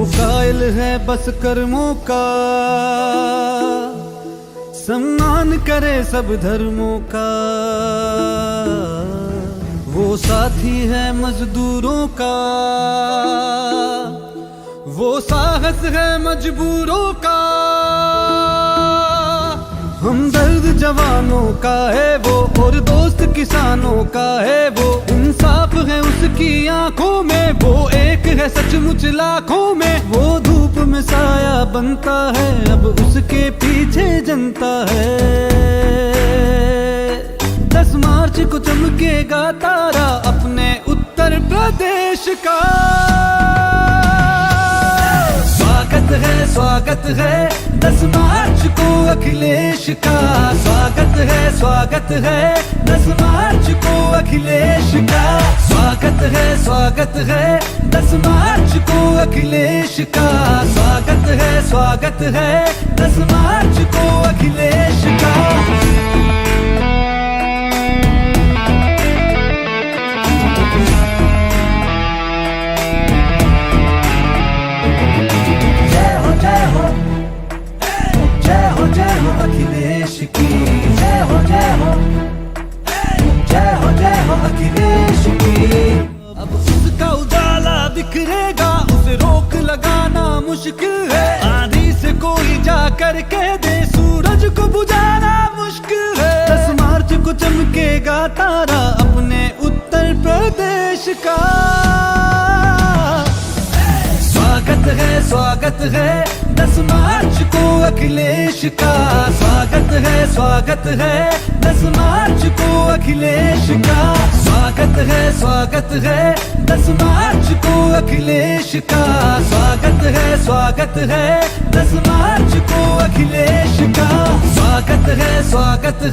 कायल है बस कर्मों का, सम्मान करे सब धर्मों का। वो साथी है मजदूरों का, वो साहस है मजबूरों का। हमदर्द जवानों का है वो, और दोस्त किसानों का है वो। इंसाफ है उसकी आंखों में, वो एक है सचमुच लाखों में। वो धूप में साया बनता है, अब उसके पीछे जनता है। 10 मार्च को चमकेगा तारा अपने उत्तर प्रदेश का। स्वागत है 10 मार्च को अखिलेश का। स्वागत है 10 मार्च को अखिलेश का। स्वागत है 10 मार्च को अखिलेश का। स्वागत है 10 मार्च को अखिलेश का। अखिलेश की जय हो, जय हो, जय हो अखिलेश की। अब उसका उजाला बिखरेगा, उसे रोक लगाना मुश्किल है। आंधी से कोई जाकर कह दे, सूरज को बुझाना मुश्किल है। 10 मार्च को चमकेगा तारा अपने उत्तर प्रदेश का। स्वागत है 10 मार्च को अखिलेश का। स्वागत है 10 मार्च को अखिलेश का। स्वागत है 10 मार्च को अखिलेश का। स्वागत है 10 मार्च को अखिलेश का। स्वागत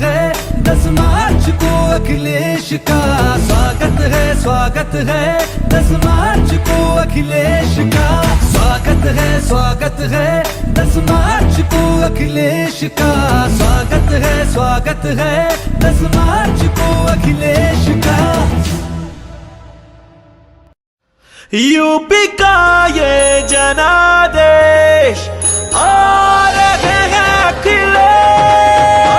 है 10 मार्च को अखिलेश का। स्वागत है 10 मार्च को अखिलेश का। स्वागत है 10 मार्च को अखिलेश का। स्वागत है 10 मार्च को अखिलेश का। यूपी का ये जनादेश आ रहे हैं अखिलेश, आ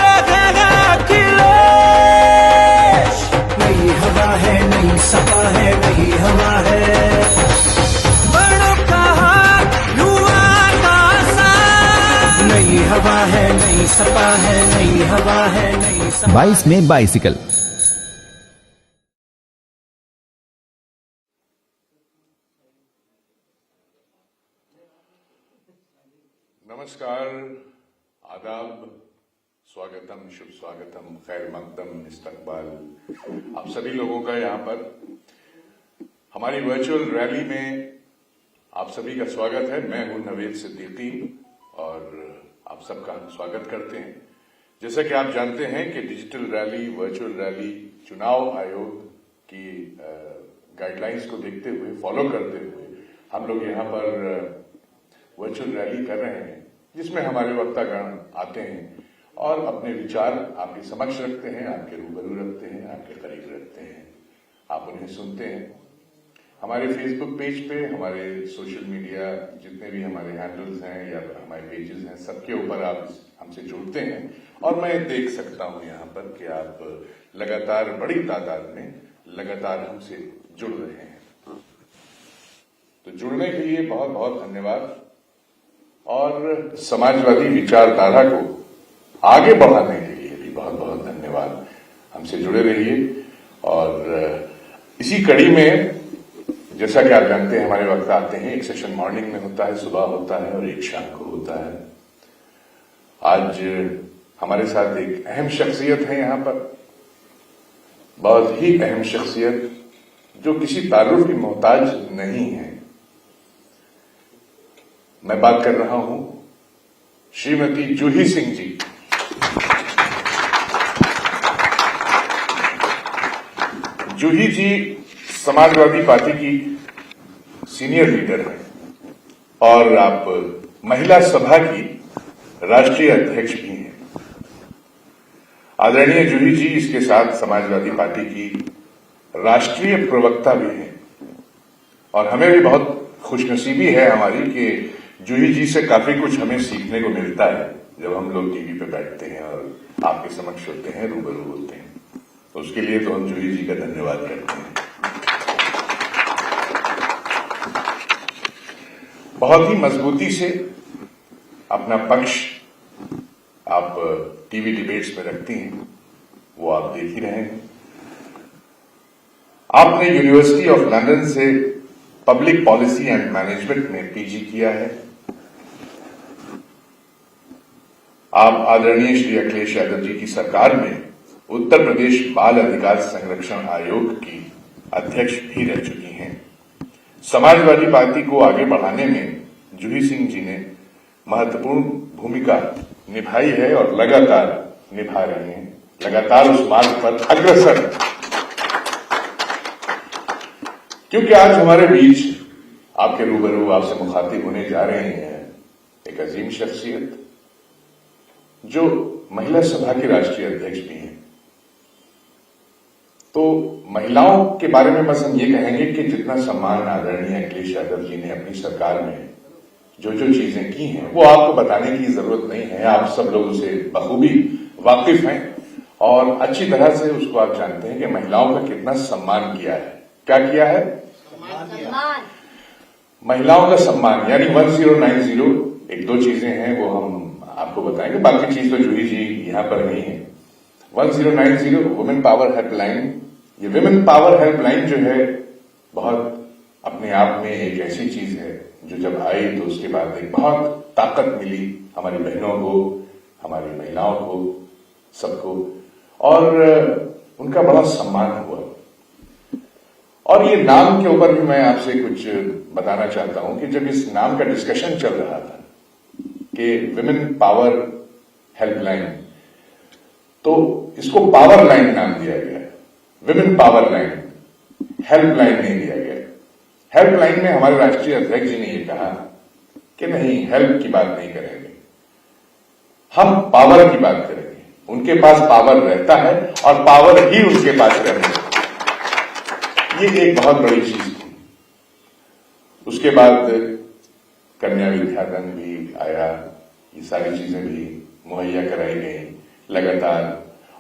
रहे हैं अखिलेश। नई हवा है, नई सपा है, नई हवा है। नई हवा है, नई सपा है, नई हवा है, नई सपा। 22 में बाइसिकल। नमस्कार, आदाब, स्वागतम, शुभ स्वागतम, खैर मकदम, इस्तकबाल आप सभी लोगों का यहाँ पर हमारी वर्चुअल रैली में आप सभी का स्वागत है। मैं हूं नवेद सिद्दीकी और आप सबका स्वागत करते हैं। जैसा कि आप जानते हैं कि डिजिटल रैली, वर्चुअल रैली चुनाव आयोग की गाइडलाइंस को देखते हुए, फॉलो करते हुए हम लोग यहाँ पर वर्चुअल रैली कर रहे हैं, जिसमें हमारे वक्तागण आते हैं और अपने विचार आपके समक्ष रखते हैं, आपके रूबरू रखते हैं, आपके करीब रखते हैं, आप उन्हें सुनते हैं। हमारे फेसबुक पेज पे, हमारे सोशल मीडिया जितने भी हमारे हैंडल्स हैं या हमारे पेजेस हैं, सबके ऊपर आप हमसे जुड़ते हैं और मैं देख सकता हूं यहाँ पर कि आप लगातार बड़ी तादाद में लगातार हमसे जुड़ रहे हैं। तो जुड़ने के लिए बहुत बहुत धन्यवाद और समाजवादी विचारधारा को आगे बढ़ाने के लिए भी बहुत बहुत धन्यवाद। हमसे जुड़े रहिए और इसी कड़ी में जैसा कि आप जानते हैं हमारे वक्त आते हैं, एक सेशन मॉर्निंग में होता है, सुबह होता है और एक शाम को होता है। आज हमारे साथ एक अहम शख्सियत है यहाँ पर, बहुत ही अहम शख्सियत जो किसी तारुफ की मोहताज नहीं है। मैं बात कर रहा हूं श्रीमती जूही सिंह जी। जूही जी समाजवादी पार्टी की सीनियर लीडर हैं और आप महिला सभा की राष्ट्रीय अध्यक्ष भी हैं। आदरणीय जूही जी इसके साथ समाजवादी पार्टी की राष्ट्रीय प्रवक्ता भी हैं और हमें भी बहुत खुशनसीबी है हमारी कि जूही जी से काफी कुछ हमें सीखने को मिलता है जब हम लोग टीवी पे बैठते हैं और आपके समक्ष होते हैं, रूबरू होते हैं। तो उसके लिए तो हम जूही जी का धन्यवाद करते हैं। बहुत ही मजबूती से अपना पक्ष आप टीवी डिबेट्स में रखती हैं, वो आप देख ही रहे हैं। आपने यूनिवर्सिटी ऑफ लंदन से पब्लिक पॉलिसी एंड मैनेजमेंट में पीजी किया है। आप आदरणीय श्री अखिलेश यादव जी की सरकार में उत्तर प्रदेश बाल अधिकार संरक्षण आयोग की अध्यक्ष भी रह चुकी हैं। समाजवादी पार्टी को आगे बढ़ाने में जूही सिंह जी ने महत्वपूर्ण भूमिका निभाई है और लगातार निभा रहे हैं, लगातार उस मार्ग पर अग्रसर है। क्योंकि आज हमारे बीच आपके रूबरू आपसे मुखातिब होने जा रहे हैं एक अजीम शख्सियत जो महिला सभा की राष्ट्रीय अध्यक्ष भी हैं। तो महिलाओं के बारे में बस हम ये कहेंगे कि जितना सम्मान आदरणीय अखिलेश यादव जी ने अपनी सरकार में जो जो चीजें की हैं वो आपको बताने की जरूरत नहीं है। आप सब लोग उसे बखूबी वाकिफ हैं और अच्छी तरह से उसको आप जानते हैं कि महिलाओं का कितना सम्मान किया है। क्या किया है? सम्मान। महिलाओं का सम्मान यानी 1090 एक दो चीजें हैं वो हम आपको बताएंगे, बाकी चीज तो जूही जी यहां पर नहीं है। 1090 वुमेन पावर हेल्पलाइन, ये वुमेन पावर हेल्पलाइन जो है बहुत अपने आप में एक ऐसी चीज है जो जब आई तो उसके बाद एक बहुत ताकत मिली हमारी बहनों को, हमारी महिलाओं को, सबको, और उनका बड़ा सम्मान हुआ। और ये नाम के ऊपर भी मैं आपसे कुछ बताना चाहता हूं कि जब इस नाम का डिस्कशन चल रहा था कि विमेन पावर हेल्पलाइन, तो इसको पावर लाइन नाम दिया गया, विमेन पावर लाइन, हेल्पलाइन नहीं दिया गया। हेल्पलाइन में हमारे राष्ट्रीय अध्यक्ष जी ने ये कहा कि नहीं, हेल्प की बात नहीं करेंगे, हम पावर की बात करेंगे। उनके पास पावर रहता है और पावर ही उनके पास रहेगी। ये एक बहुत बड़ी चीज थी। उसके बाद कन्या विद्याधन भी आया, ये सारी चीजें भी मुहैया कराई गई लगातार,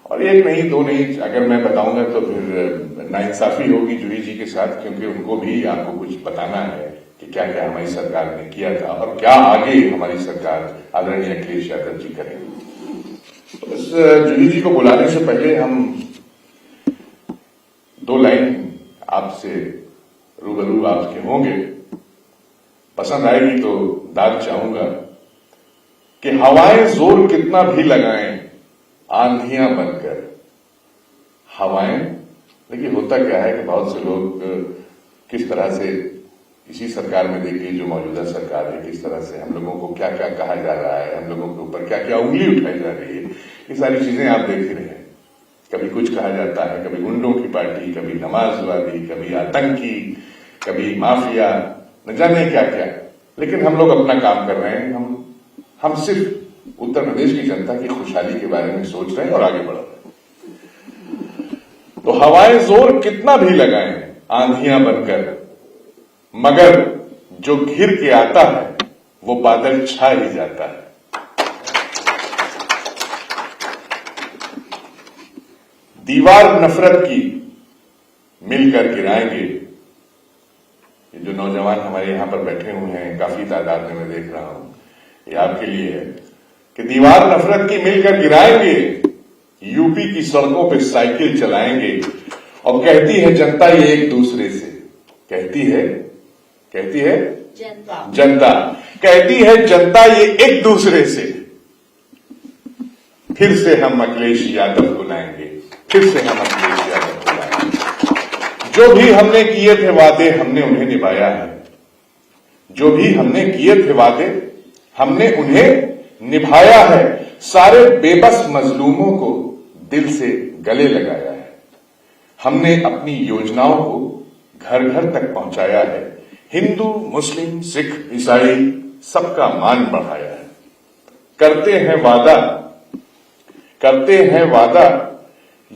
और एक नहीं दो नहीं, अगर मैं बताऊंगा तो फिर नाइंसाफी होगी जूही जी के साथ, क्योंकि उनको भी आपको कुछ बताना है कि क्या क्या हमारी सरकार ने किया था और क्या आगे हमारी सरकार आदरणीय अखिलेश यादव जी करेंगे। तो बस जूही जी को बुलाने से पहले हम दो लाइन आपसे रूबरू आपके होंगे, पसंद आएगी तो दाद चाहूंगा कि हवाएं जोर कितना भी लगाएं आंधियां बनकर। हवाएं, देखिए होता क्या है कि बहुत से लोग किस तरह से इसी सरकार में देखिए जो मौजूदा सरकार है, किस तरह से हम लोगों को क्या क्या कहा जा रहा है, हम लोगों के ऊपर क्या क्या उंगली उठाई जा रही है, ये सारी चीजें आप देख रहे हैं। कभी कुछ कहा जाता है, कभी गुंडों की पार्टी, कभी नमाजवादी, कभी आतंकी, कभी माफिया, न जाने क्या क्या। लेकिन हम लोग अपना काम कर रहे हैं। हम सिर्फ उत्तर प्रदेश की जनता की खुशहाली के बारे में सोच रहे हैं और आगे बढ़ रहे हैं। तो हवाएं जोर कितना भी लगाएं आंधियां बनकर, मगर जो घिर के आता है वो बादल छा ही जाता है। दीवार नफरत की मिलकर गिराएंगे। ये जो नौजवान हमारे यहां पर बैठे हुए हैं काफी तादाद में मैं देख रहा हूं, ये आपके लिए है कि दीवार नफरत की मिलकर गिराएंगे, यूपी की सड़कों पे साइकिल चलाएंगे। और कहती है जनता ये एक दूसरे से, कहती है जनता कहती है जनता ये एक दूसरे से। फिर से हम अखिलेश यादव बुलाएंगे, फिर से हम अखिलेश यादव बुलाएंगे। जो भी हमने किए थे वादे हमने उन्हें निभाया है, जो भी हमने किए थे वादे हमने उन्हें निभाया है। सारे बेबस मजलूमों को दिल से गले लगाया है। हमने अपनी योजनाओं को घर घर तक पहुंचाया है। हिंदू, मुस्लिम, सिख, ईसाई सबका मान बढ़ाया है। करते हैं वादा करते हैं वादा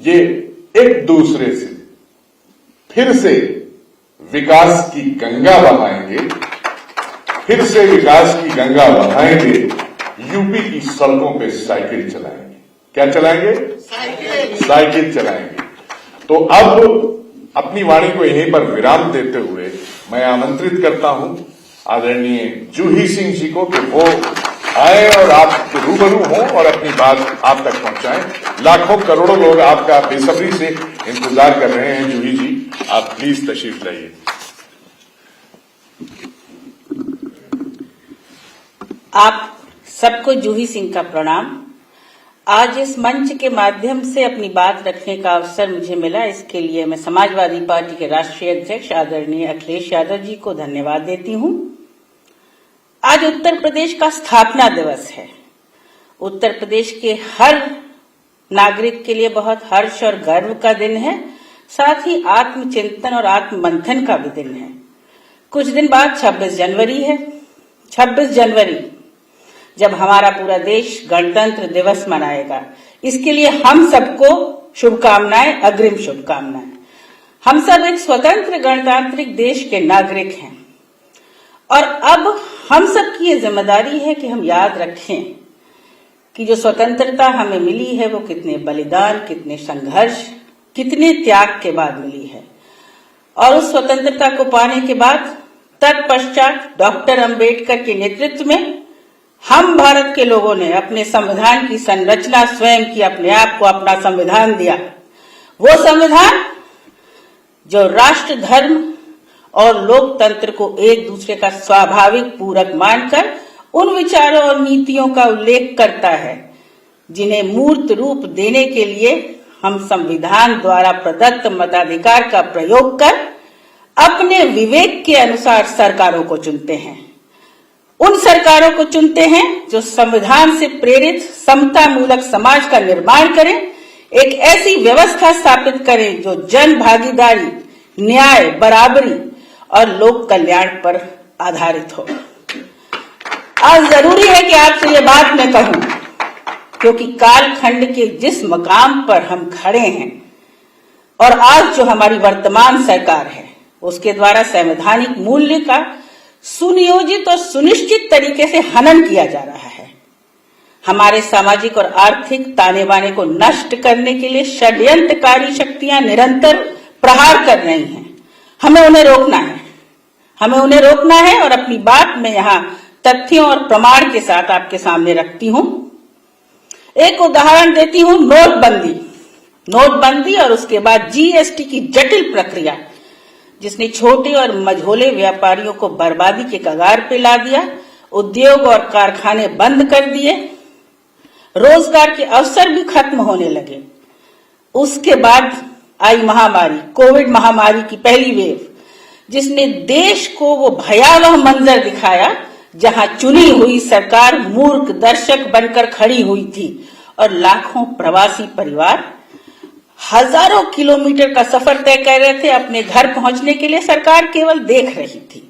ये एक दूसरे से, फिर से विकास की गंगा बहाएंगे, फिर से विकास की गंगा बहाएंगे, यूपी की सड़कों पे साइकिल चलाएंगे। क्या चलाएंगे? साइकिल चलाएंगे। तो अब अपनी वाणी को यहीं पर विराम देते हुए मैं आमंत्रित करता हूं आदरणीय जूही सिंह जी को कि वो आए और आपके रूबरू हों और अपनी बात आप तक पहुंचाएं। लाखों करोड़ों लोग आपका बेसब्री से इंतजार कर रहे हैं। जूही जी, आप प्लीज तशरीफ लाइए। आप सबको जूही सिंह का प्रणाम। आज इस मंच के माध्यम से अपनी बात रखने का अवसर मुझे मिला, इसके लिए मैं समाजवादी पार्टी के राष्ट्रीय अध्यक्ष आदरणीय अखिलेश यादव जी को धन्यवाद देती हूं। आज उत्तर प्रदेश का स्थापना दिवस है। उत्तर प्रदेश के हर नागरिक के लिए बहुत हर्ष और गर्व का दिन है, साथ ही आत्मचिंतन और आत्ममंथन का भी दिन है। कुछ दिन बाद 26 जनवरी है। 26 जनवरी जब हमारा पूरा देश गणतंत्र दिवस मनाएगा, इसके लिए हम सबको शुभकामनाएं, अग्रिम शुभकामनाएं। हम सब एक स्वतंत्र गणतांत्रिक देश के नागरिक हैं और अब हम सब की ये जिम्मेदारी है कि हम याद रखें कि जो स्वतंत्रता हमें मिली है वो कितने बलिदान, कितने संघर्ष, कितने त्याग के बाद मिली है। और उस स्वतंत्रता को पाने के बाद तत्पश्चात डॉक्टर अंबेडकर के नेतृत्व में हम भारत के लोगों ने अपने संविधान की संरचना स्वयं की, अपने आप को अपना संविधान दिया। वो संविधान जो राष्ट्र, धर्म और लोकतंत्र को एक दूसरे का स्वाभाविक पूरक मानकर उन विचारों और नीतियों का उल्लेख करता है जिन्हें मूर्त रूप देने के लिए हम संविधान द्वारा प्रदत्त मताधिकार का प्रयोग कर अपने विवेक के अनुसार सरकारों को चुनते हैं। उन सरकारों को चुनते हैं जो संविधान से प्रेरित समता मूलक समाज का निर्माण करें, एक ऐसी व्यवस्था स्थापित करें जो जन भागीदारी, न्याय, बराबरी और लोक कल्याण पर आधारित हो। आज जरूरी है कि आपसे ये बात मैं कहूं, क्योंकि कालखंड के जिस मकाम पर हम खड़े हैं और आज जो हमारी वर्तमान सरकार है, उसके द्वारा संवैधानिक मूल्य का सुनियोजित और सुनिश्चित तरीके से हनन किया जा रहा है। हमारे सामाजिक और आर्थिक ताने बाने को नष्ट करने के लिए षड्यंत्रकारी शक्तियां निरंतर प्रहार कर रही हैं। हमें उन्हें रोकना है, हमें उन्हें रोकना है और अपनी बात मैं यहाँ तथ्यों और प्रमाण के साथ आपके सामने रखती हूँ। एक उदाहरण देती हूँ, नोटबंदी और उसके बाद जीएसटी की जटिल प्रक्रिया जिसने छोटे और मझोले व्यापारियों को बर्बादी के कगार पे ला दिया, उद्योग और कारखाने बंद कर दिए, रोजगार के अवसर भी खत्म होने लगे। उसके बाद आई महामारी, कोविड महामारी की पहली वेव, जिसने देश को वो भयावह मंजर दिखाया जहां चुनी हुई सरकार मूर्ख दर्शक बनकर खड़ी हुई थी और लाखों प्रवासी परिवार हजारों किलोमीटर का सफर तय कर रहे थे अपने घर पहुंचने के लिए। सरकार केवल देख रही थी।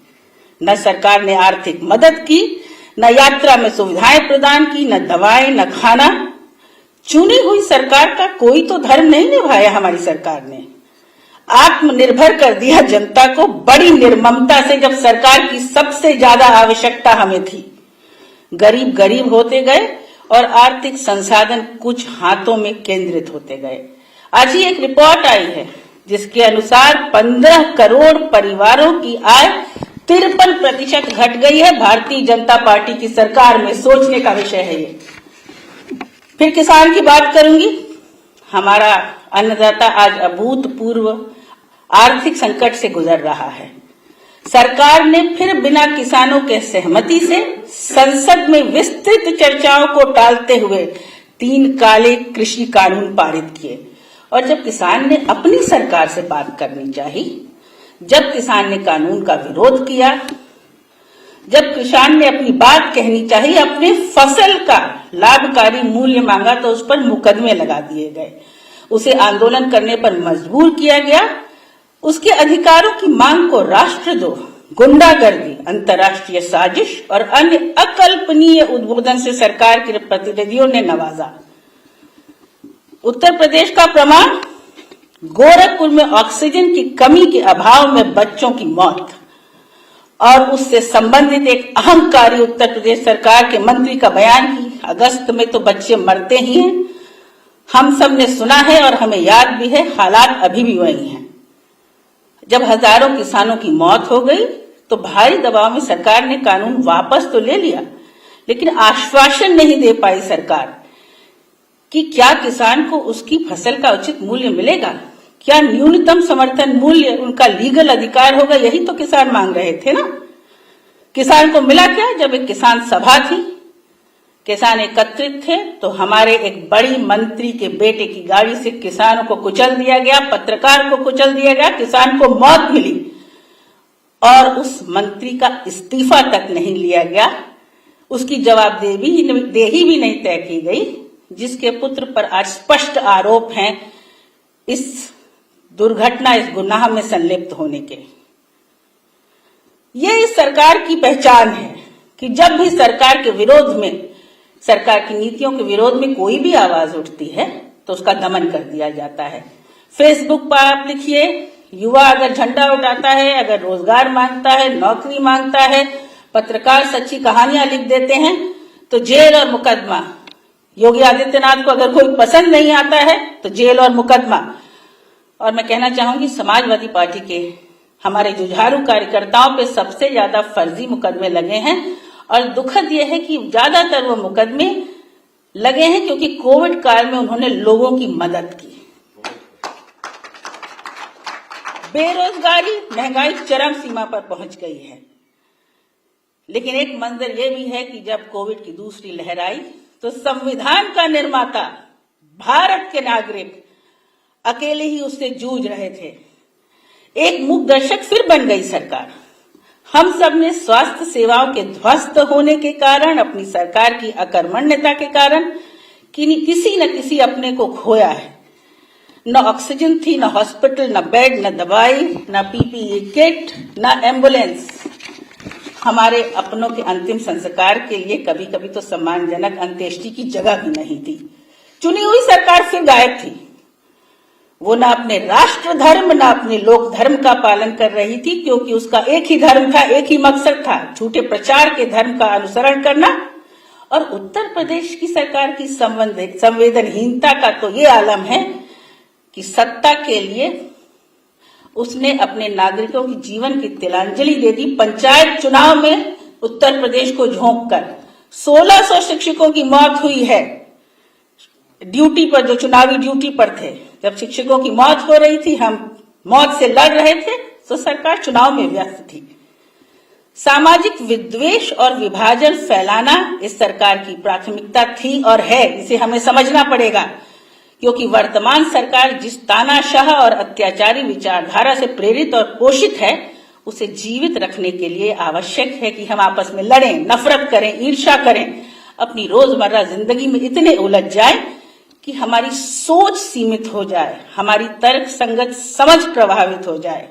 न सरकार ने आर्थिक मदद की, न यात्रा में सुविधाएं प्रदान की, न दवाएं, न खाना। चुनी हुई सरकार का कोई तो धर्म नहीं निभाया हमारी सरकार ने। आत्मनिर्भर कर दिया जनता को बड़ी निर्ममता से, जब सरकार की सबसे ज्यादा आवश्यकता हमें थी। गरीब गरीब होते गए और आर्थिक संसाधन कुछ हाथों में केंद्रित होते गए। आज ही एक रिपोर्ट आई है जिसके अनुसार 15 करोड़ परिवारों की आय 53% घट गई है। भारतीय जनता पार्टी की सरकार में सोचने का विषय है ये। फिर किसान की बात करूंगी। हमारा अन्नदाता आज अभूतपूर्व आर्थिक संकट से गुजर रहा है। सरकार ने फिर बिना किसानों के सहमति से संसद में विस्तृत चर्चाओं को टालते हुए 3 काले कृषि कानून पारित किए। और जब किसान ने अपनी सरकार से बात करनी चाहिए, जब किसान ने कानून का विरोध किया, जब किसान ने अपनी बात कहनी चाहिए, अपने फसल का लाभकारी मूल्य मांगा, तो उस पर मुकदमे लगा दिए गए, उसे आंदोलन करने पर मजबूर किया गया। उसके अधिकारों की मांग को राष्ट्रद्रोह, गुंडागर्दी, अंतर्राष्ट्रीय साजिश और अन्य अकल्पनीय उद्बोधन से सरकार के प्रतिनिधियों ने नवाजा। उत्तर प्रदेश का प्रमाण, गोरखपुर में ऑक्सीजन की कमी के अभाव में बच्चों की मौत और उससे संबंधित एक अहंकारी उत्तर प्रदेश सरकार के मंत्री का बयान कि अगस्त में तो बच्चे मरते ही हैं। हम सब ने सुना है और हमें याद भी है, हालात अभी भी वही हैं। जब हजारों किसानों की मौत हो गई तो भारी दबाव में सरकार ने कानून वापस तो ले लिया, लेकिन आश्वासन नहीं दे पाई सरकार कि क्या किसान को उसकी फसल का उचित मूल्य मिलेगा, क्या न्यूनतम समर्थन मूल्य उनका लीगल अधिकार होगा। यही तो किसान मांग रहे थे ना। किसान को मिला क्या? जब एक किसान सभा थी, किसान एकत्रित थे, तो हमारे एक बड़ी मंत्री के बेटे की गाड़ी से किसानों को कुचल दिया गया, पत्रकार को कुचल दिया गया, किसान को मौत मिली और उस मंत्री का इस्तीफा तक नहीं लिया गया, उसकी जवाबदेही भी नहीं तय की गई, जिसके पुत्र पर आज स्पष्ट आरोप हैं इस दुर्घटना, इस गुनाह में संलिप्त होने के। ये इस सरकार की पहचान है कि जब भी सरकार के विरोध में, सरकार की नीतियों के विरोध में कोई भी आवाज उठती है तो उसका दमन कर दिया जाता है। फेसबुक पर आप लिखिए, युवा अगर झंडा उठाता है, अगर रोजगार मांगता है, नौकरी मांगता है, पत्रकार सच्ची कहानियां लिख देते हैं तो जेल और मुकदमा। योगी आदित्यनाथ को अगर कोई पसंद नहीं आता है तो जेल और मुकदमा। और मैं कहना चाहूंगी, समाजवादी पार्टी के हमारे जुझारू कार्यकर्ताओं पे सबसे ज्यादा फर्जी मुकदमे लगे हैं और दुखद यह है कि ज्यादातर वो मुकदमे लगे हैं क्योंकि कोविड काल में उन्होंने लोगों की मदद की। बेरोजगारी, महंगाई चरम सीमा पर पहुंच गई है, लेकिन एक मंजर ये भी है कि जब कोविड की दूसरी लहर आई तो संविधान का निर्माता, भारत के नागरिक अकेले ही उससे जूझ रहे थे। एक मूक दर्शक फिर बन गई सरकार। हम सब ने स्वास्थ्य सेवाओं के ध्वस्त होने के कारण, अपनी सरकार की अकर्मण्यता के कारण किसी न किसी अपने को खोया है। न ऑक्सीजन थी, न हॉस्पिटल, न बेड, न दवाई, न पीपीई किट, न एम्बुलेंस। हमारे अपनों के अंतिम संस्कार के लिए कभी कभी तो सम्मानजनक अंत्येष्टि की जगह भी नहीं थी। चुनी हुई सरकार फिर गायब थी। वो न अपने राष्ट्र धर्म न अपने लोक धर्म का पालन कर रही थी, क्योंकि उसका एक ही धर्म था, एक ही मकसद था, झूठे प्रचार के धर्म का अनुसरण करना। और उत्तर प्रदेश की सरकार की संवेदनहीनता का तो ये आलम है कि सत्ता के लिए उसने अपने नागरिकों की जीवन की तिलांजलि दे दी। पंचायत चुनाव में उत्तर प्रदेश को झोंककर 1600 शिक्षकों की मौत हुई है ड्यूटी पर, जो चुनावी ड्यूटी पर थे। जब शिक्षकों की मौत हो रही थी, हम मौत से लड़ रहे थे, तो सरकार चुनाव में व्यस्त थी। सामाजिक विद्वेष और विभाजन फैलाना इस सरकार की प्राथमिकता थी और है। इसे हमें समझना पड़ेगा, क्योंकि वर्तमान सरकार जिस तानाशाह और अत्याचारी विचारधारा से प्रेरित और पोषित है, उसे जीवित रखने के लिए आवश्यक है कि हम आपस में लड़ें, नफरत करें, ईर्ष्या करें, अपनी रोजमर्रा जिंदगी में इतने उलझ जाएं कि हमारी सोच सीमित हो जाए, हमारी तर्क संगत समझ प्रभावित हो जाए।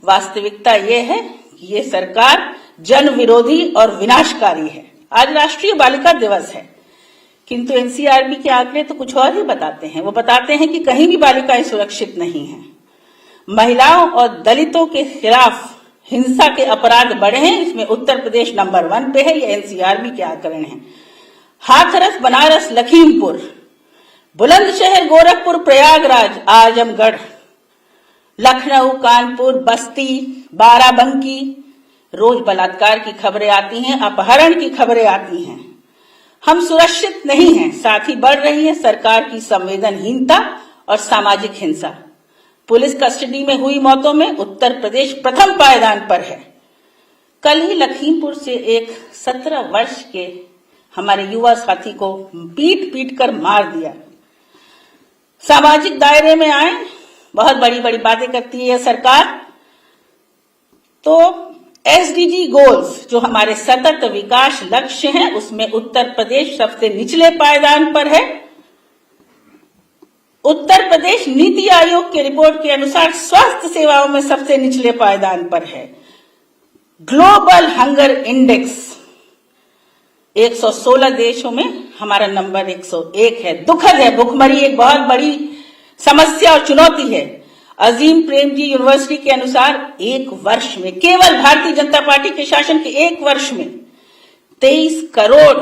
वास्तविकता यह है कि ये सरकार जन विरोधी और विनाशकारी है। आज राष्ट्रीय बालिका दिवस है, किंतु एनसीआरबी के आंकड़े तो कुछ और ही बताते हैं। वो बताते हैं कि कहीं भी बालिकाएं सुरक्षित नहीं हैं। महिलाओं और दलितों के खिलाफ हिंसा के अपराध बढ़े हैं, इसमें उत्तर प्रदेश नंबर 1 पे है। ये एनसीआरबी के आंकड़े हैं। हाथरस, बनारस, लखीमपुर, बुलंदशहर, गोरखपुर, प्रयागराज, आजमगढ़, लखनऊ, कानपुर, बस्ती, बाराबंकी, रोज बलात्कार की खबरें आती हैं, अपहरण की खबरें आती हैं। हम सुरक्षित नहीं हैं। साथ ही बढ़ रही है सरकार की संवेदनहीनता और सामाजिक हिंसा। पुलिस कस्टडी में हुई मौतों में उत्तर प्रदेश प्रथम पायदान पर है। कल ही लखीमपुर से एक 17 वर्ष के हमारे युवा साथी को पीट कर मार दिया। सामाजिक दायरे में आए, बहुत बड़ी बड़ी बातें करती है यह सरकार। तो एसडीजी गोल्स, जो हमारे सतत विकास लक्ष्य हैं, उसमें उत्तर प्रदेश सबसे निचले पायदान पर है। उत्तर प्रदेश नीति आयोग की रिपोर्ट के अनुसार स्वास्थ्य सेवाओं में सबसे निचले पायदान पर है। ग्लोबल हंगर इंडेक्स 116 देशों में हमारा नंबर 101 है। दुखद है, भुखमरी एक बहुत बड़ी समस्या और चुनौती है। अजीम प्रेमजी यूनिवर्सिटी के अनुसार एक वर्ष में, केवल भारतीय जनता पार्टी के शासन के एक वर्ष में 23 करोड़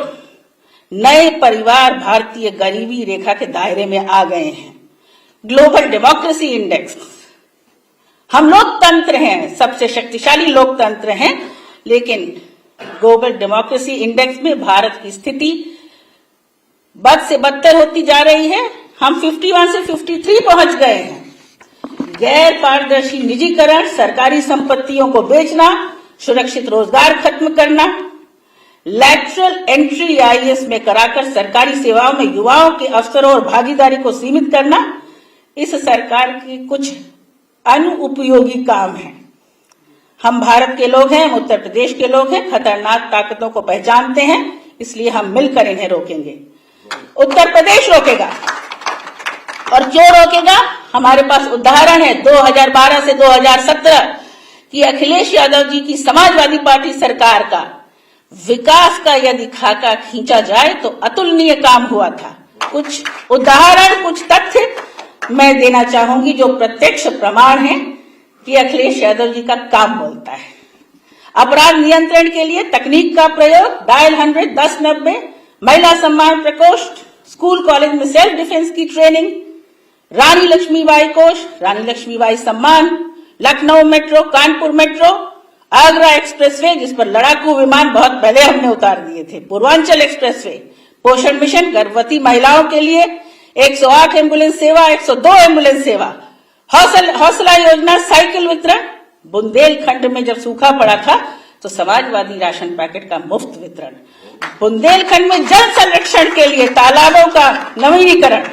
नए परिवार भारतीय गरीबी रेखा के दायरे में आ गए हैं। ग्लोबल डेमोक्रेसी इंडेक्स, हम लोकतंत्र हैं, सबसे शक्तिशाली लोकतंत्र हैं, लेकिन ग्लोबल डेमोक्रेसी इंडेक्स में भारत की स्थिति बद से बदतर होती जा रही है। हम 51 से 53 पहुंच गए हैं। गैर पारदर्शी निजीकरण, सरकारी संपत्तियों को बेचना, सुरक्षित रोजगार खत्म करना, लैटरल एंट्री आईएएस में कराकर सरकारी सेवाओं में युवाओं के अवसरों और भागीदारी को सीमित करना, इस सरकार की कुछ अनुपयोगी काम है। हम भारत के लोग हैं, हम उत्तर प्रदेश के लोग हैं, खतरनाक ताकतों को पहचानते हैं, इसलिए हम मिलकर इन्हें रोकेंगे। उत्तर प्रदेश रोकेगा। और क्यों रोकेगा? हमारे पास उदाहरण है 2012 से 2017 की अखिलेश यादव जी की समाजवादी पार्टी सरकार का विकास का यदि खाका खींचा जाए तो अतुलनीय काम हुआ था। कुछ उदाहरण, कुछ तथ्य मैं देना चाहूंगी जो प्रत्यक्ष प्रमाण है कि अखिलेश यादव जी का काम बोलता है। अपराध नियंत्रण के लिए तकनीक का प्रयोग, डायल 100 1090, महिला सम्मान प्रकोष्ठ, स्कूल कॉलेज में सेल्फ डिफेंस की ट्रेनिंग, रानी लक्ष्मीबाई कोष, रानी लक्ष्मीबाई सम्मान, Lucknow metro, Kanpur metro, Agra expressway जिस पर लड़ाकू विमान बहुत पहले हमने उतार दिए थे, पूर्वांचल एक्सप्रेसवे, पोषण मिशन, गर्भवती महिलाओं के लिए 108 एम्बुलेंस सेवा, 102 एम्बुलेंस सेवा, हौसला योजना, साइकिल वितरण। बुंदेलखंड में जब सूखा पड़ा था तो समाजवादी राशन पैकेट का मुफ्त वितरण। बुंदेलखंड में जल संरक्षण के लिए तालाबों का नवीनीकरण,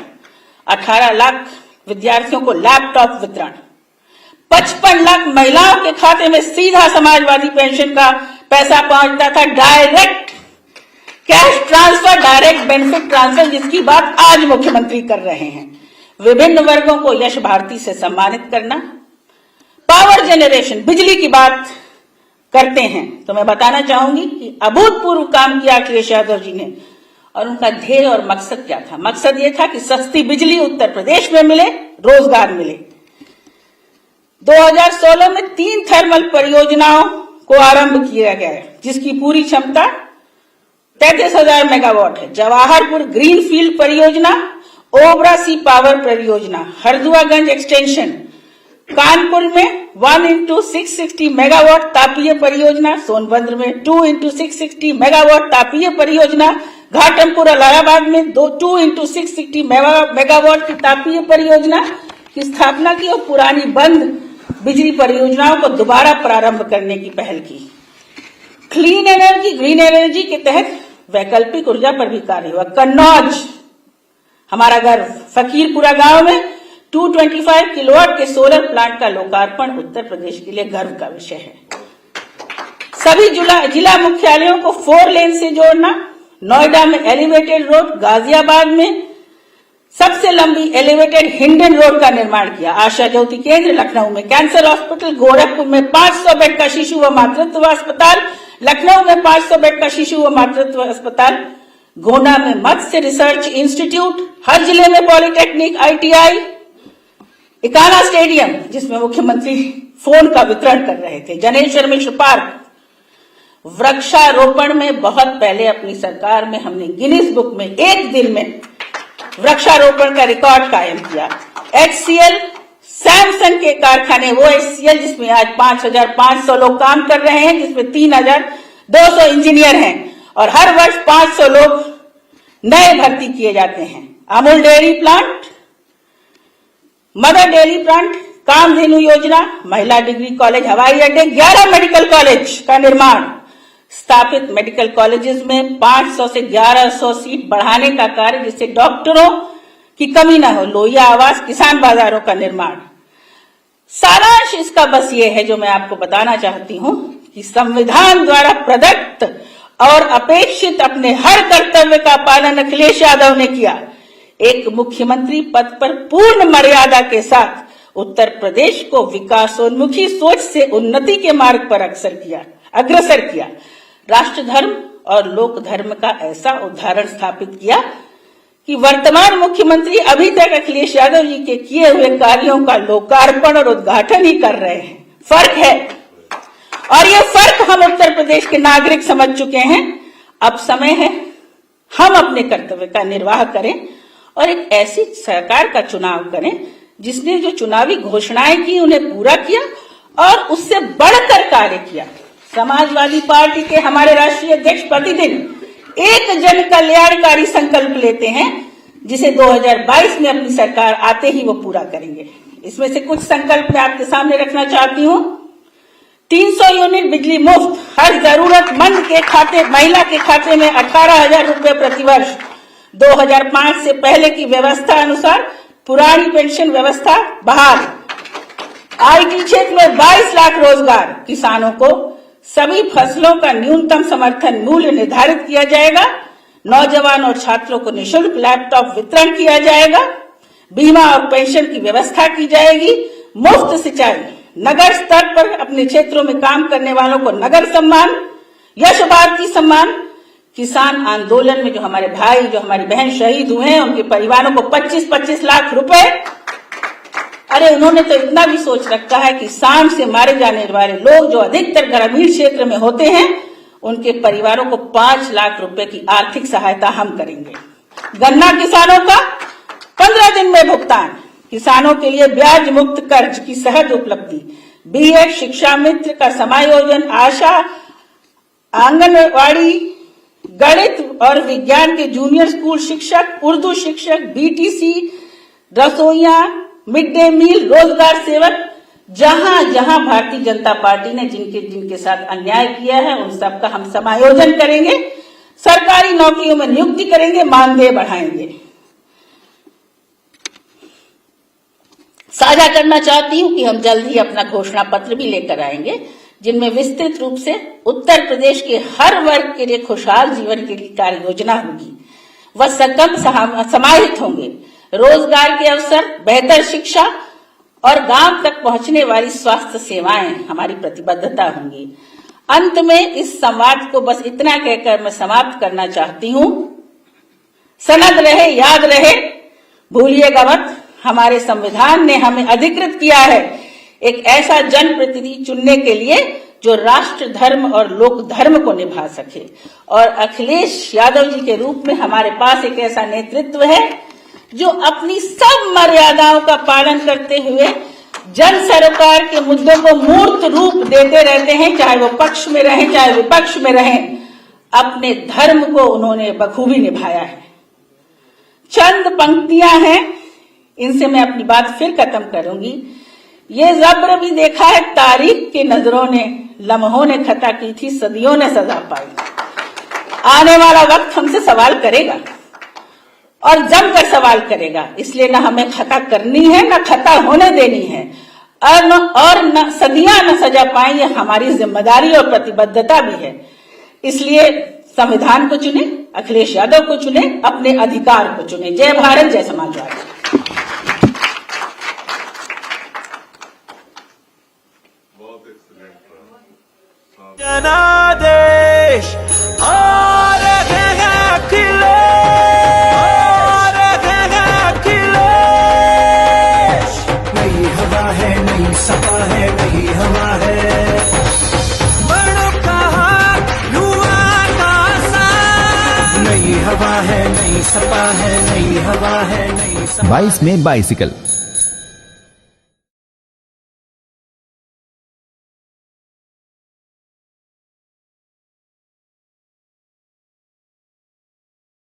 18 लाख विद्यार्थियों को लैपटॉप वितरण, 55 लाख महिलाओं के खाते में सीधा समाजवादी पेंशन का पैसा पहुंचता था, direct cash transfer, direct benefit transfer, जिसकी बात आज मुख्यमंत्री कर रहे हैं। विभिन्न वर्गों को यश भारती से सम्मानित करना, पावर जनरेशन, बिजली की बात करते हैं तो मैं बताना चाहूंगी कि अभूतपूर्व काम किया अखिलेश यादव जी ने। और उनका ध्येय और मकसद क्या था? मकसद ये था कि सस्ती बिजली उत्तर प्रदेश में मिले, रोजगार मिले। 2016 में 3 थर्मल परियोजनाओं को आरंभ किया गया है जिसकी पूरी क्षमता 33,000 मेगावाट है। जवाहरपुर ग्रीनफील्ड परियोजना, ओबरा सी पावर परियोजना, हरदुआगंज एक्सटेंशन, कानपुर में 1x660 मेगावाट तापीय परियोजना, सोनभद्र में 2x660 मेगावाट तापीय परियोजना, घाटमपुर इलाहाबाद में 2x660 मेगावाट की तापीय परियोजना की स्थापना की और पुरानी बंद बिजली परियोजनाओं को दोबारा प्रारंभ करने की पहल की। क्लीन एनर्जी, ग्रीन एनर्जी के तहत वैकल्पिक ऊर्जा पर भी कार्य हुआ। कन्नौज हमारा गर्व, फकीरपुरा गांव में 225 किलोवाट के सोलर प्लांट का लोकार्पण उत्तर प्रदेश के लिए गर्व का विषय है। सभी जिला मुख्यालयों को 4 लेन से जोड़ना, नोएडा में एलिवेटेड रोड, गाजियाबाद में सबसे लंबी एलिवेटेड हिंडन रोड का निर्माण किया। आशा ज्योति केंद्र लखनऊ में, कैंसर हॉस्पिटल गोरखपुर में 500 बेड का शिशु व मातृत्व अस्पताल, लखनऊ में 500 बेड का शिशु व मातृत्व अस्पताल, गोंडा में मत्स्य रिसर्च इंस्टीट्यूट, हर जिले में पॉलिटेक्निक, आईटीआई, इकाना स्टेडियम जिसमें मुख्यमंत्री फोन का वितरण कर रहे थे, जनेश्वर मिश्र पार्क। वृक्षारोपण में बहुत पहले अपनी सरकार में हमने गिनीज बुक में एक दिन में वृक्षारोपण का रिकॉर्ड कायम किया। HCL, सैमसंग के कारखाने, वो HCL जिसमें आज 5,500 लोग काम कर रहे हैं, जिसमें 3,200 इंजीनियर हैं और हर वर्ष 500 लोग नए भर्ती किए जाते हैं। Amul dairy plant, Mother Dairy plant, Kamdhenu योजना, महिला डिग्री कॉलेज, हवाई अड्डे, 11 मेडिकल कॉलेज का निर्माण, स्थापित मेडिकल कॉलेजेस में 500 से 1100 सीट बढ़ाने का कार्य जिससे डॉक्टरों की कमी न हो, लोहिया आवास, किसान बाजारों का निर्माण। सारांश इसका बस ये है जो मैं आपको बताना चाहती हूं कि संविधान द्वारा प्रदत्त और अपेक्षित अपने हर कर्तव्य का पालन अखिलेश यादव ने किया। एक मुख्यमंत्री पद पर पूर्ण मर्यादा के साथ उत्तर प्रदेश को विकासोन्मुखी सोच से उन्नति के मार्ग पर अग्रसर किया। राष्ट्र धर्म और लोक धर्म का ऐसा उदाहरण स्थापित किया कि वर्तमान मुख्यमंत्री अभी तक अखिलेश यादव जी के किए हुए कार्यों का लोकार्पण और उद्घाटन ही कर रहे हैं। फर्क है, और ये फर्क हम उत्तर प्रदेश के नागरिक समझ चुके हैं। अब समय है हम अपने कर्तव्य का निर्वाह करें और एक ऐसी सरकार का चुनाव करें जिसने जो चुनावी घोषणाएं की उन्हें पूरा किया और उससे बढ़कर कार्य किया। समाजवादी पार्टी के हमारे राष्ट्रीय अध्यक्ष प्रतिदिन एक जन कल्याणकारी संकल्प लेते हैं जिसे 2022 में अपनी सरकार आते ही वो पूरा करेंगे। इसमें से कुछ संकल्प मैं आपके सामने रखना चाहती हूँ। 300 यूनिट बिजली मुफ्त, हर जरूरतमंद के खाते, महिला के खाते में 18,000 रुपए प्रतिवर्ष, 2005 से पहले की व्यवस्था अनुसार पुरानी पेंशन व्यवस्था बहाल, आईटी क्षेत्र में 22 लाख रोजगार, किसानों को सभी फसलों का न्यूनतम समर्थन मूल्य निर्धारित किया जाएगा, नौजवान और छात्रों को निःशुल्क लैपटॉप वितरण किया जाएगा, बीमा और पेंशन की व्यवस्था की जाएगी, मुफ्त सिंचाई, नगर स्तर पर अपने क्षेत्रों में काम करने वालों को नगर सम्मान, यश भारती सम्मान, किसान आंदोलन में जो हमारे भाई, जो हमारी बहन शहीद हुए हैं उनके परिवारों को 25-25 लाख रुपए। अरे उन्होंने तो इतना भी सोच रखा है कि सांड से मारे जाने वाले लोग जो अधिकतर ग्रामीण क्षेत्र में होते हैं उनके परिवारों को 5 लाख रुपए की आर्थिक सहायता हम करेंगे। गन्ना किसानों का 15 दिन में भुगतान, किसानों के लिए ब्याज मुक्त कर्ज की सहज उपलब्धि, बीएड शिक्षा मित्र का समायोजन, आशा, आंगनवाड़ी, गणित और विज्ञान के जूनियर स्कूल शिक्षक, उर्दू शिक्षक, बीटीसी, रसोइया, मिड डे मील, रोजगार सेवक, जहां जहां भारतीय जनता पार्टी ने जिनके साथ अन्याय किया है उन सब का हम समायोजन करेंगे, सरकारी नौकरियों में नियुक्ति करेंगे, मानदेय बढ़ाएंगे। साझा करना चाहती हूं कि हम जल्द ही अपना घोषणा पत्र भी लेकर आएंगे जिनमें विस्तृत रूप से उत्तर प्रदेश के हर वर्ग के लिए खुशहाल जीवन के लिए कार्य योजना होगी। वह सकम समाहित होंगे, रोजगार के अवसर, बेहतर शिक्षा और गांव तक पहुंचने वाली स्वास्थ्य सेवाएं हमारी प्रतिबद्धता होंगी। अंत में इस संवाद को बस इतना कहकर मैं समाप्त करना चाहती हूं। सनद रहे, याद रहे, भूलिएगा मत, हमारे संविधान ने हमें अधिकृत किया है एक ऐसा जनप्रतिनिधि चुनने के लिए जो राष्ट्र धर्म और लोक धर्म को निभा सके, और अखिलेश यादव जी के रूप में हमारे पास एक ऐसा नेतृत्व है जो अपनी सब मर्यादाओं का पालन करते हुए जन सरोकार के मुद्दों को मूर्त रूप देते रहते हैं, चाहे वो पक्ष में रहें चाहे विपक्ष में रहें। अपने धर्म को उन्होंने बखूबी निभाया है। चंद पंक्तियां हैं, इनसे मैं अपनी बात फिर खत्म करूंगी। ये जब्र भी देखा है तारीख की नजरों ने, लम्हों ने खता की थी, सदियों ने सजा पाई। आने वाला वक्त हमसे सवाल करेगा और जमकर सवाल करेगा, इसलिए न हमें खता करनी है न खता होने देनी है, और न सदियां न सजा पाएं, ये हमारी जिम्मेदारी और प्रतिबद्धता भी है। इसलिए संविधान को चुने, अखिलेश यादव को चुने, अपने अधिकार को चुने। जय भारत, जय समाजवाद। जनादेश नई हवा है, नई सपा है, नई हवा है। नई हवा है, नई सपा है, नई हवा है, नई सपा। 22 में बाइसिकल